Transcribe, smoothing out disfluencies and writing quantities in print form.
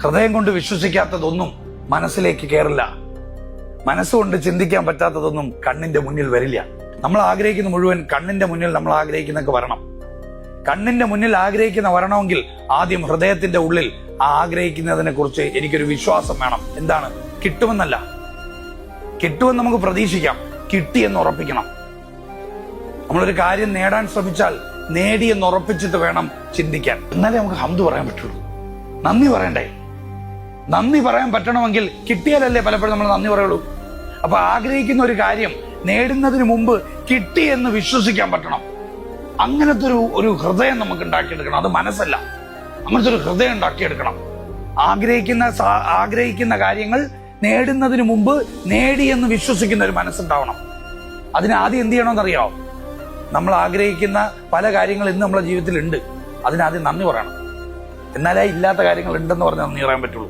ഹൃദയം കൊണ്ട് വിശ്വസിക്കാത്തതൊന്നും മനസ്സിലേക്ക് കയറില്ല. മനസ്സുകൊണ്ട് ചിന്തിക്കാൻ പറ്റാത്തതൊന്നും കണ്ണിന്റെ മുന്നിൽ വരില്ല. നമ്മൾ ആഗ്രഹിക്കുന്ന മുഴുവൻ കണ്ണിന്റെ മുന്നിൽ നമ്മൾ ആഗ്രഹിക്കുന്നൊക്കെ വരണം. കണ്ണിന്റെ മുന്നിൽ ആഗ്രഹിക്കുന്ന വരണമെങ്കിൽ ആദ്യം ഹൃദയത്തിന്റെ ഉള്ളിൽ ആ ആഗ്രഹിക്കുന്നതിനെ കുറിച്ച് എനിക്കൊരു വിശ്വാസം വേണം. എന്താണ്? കിട്ടുമെന്നല്ല, കിട്ടുമെന്ന് നമുക്ക് പ്രതീക്ഷിക്കാം, കിട്ടിയെന്ന് ഉറപ്പിക്കണം. നമ്മളൊരു കാര്യം നേടാൻ ശ്രമിച്ചാൽ നേടിയെന്ന് ഉറപ്പിച്ചിട്ട് വേണം ചിന്തിക്കാൻ. എന്നാലേ നമുക്ക് ഹംദ് പറയാൻ പറ്റുള്ളൂ. നന്ദി പറയണ്ടേ? നന്ദി പറയാൻ പറ്റണമെങ്കിൽ കിട്ടിയാലല്ലേ പലപ്പോഴും നമ്മൾ നന്ദി പറയുള്ളൂ. അപ്പൊ ആഗ്രഹിക്കുന്ന ഒരു കാര്യം നേടുന്നതിന് മുമ്പ് കിട്ടിയെന്ന് വിശ്വസിക്കാൻ പറ്റണം. അങ്ങനത്തെ ഒരു ഹൃദയം നമുക്ക് ഉണ്ടാക്കിയെടുക്കണം. അത് മനസ്സല്ല, അങ്ങനത്തെ ഒരു ഹൃദയം ഉണ്ടാക്കിയെടുക്കണം. ആഗ്രഹിക്കുന്ന കാര്യങ്ങൾ നേടുന്നതിന് മുമ്പ് നേടിയെന്ന് വിശ്വസിക്കുന്ന ഒരു മനസ്സുണ്ടാവണം. അതിന് ആദ്യം എന്ത് ചെയ്യണമെന്നറിയാമോ? നമ്മൾ ആഗ്രഹിക്കുന്ന പല കാര്യങ്ങൾ ഇന്ന് നമ്മുടെ ജീവിതത്തിൽ ഉണ്ട്. അതിനാദ്യം നന്ദി പറയണം. എന്നാലേ ഇല്ലാത്ത കാര്യങ്ങൾ ഉണ്ടെന്ന് പറഞ്ഞ് നന്ദി പറയാൻ പറ്റുള്ളൂ.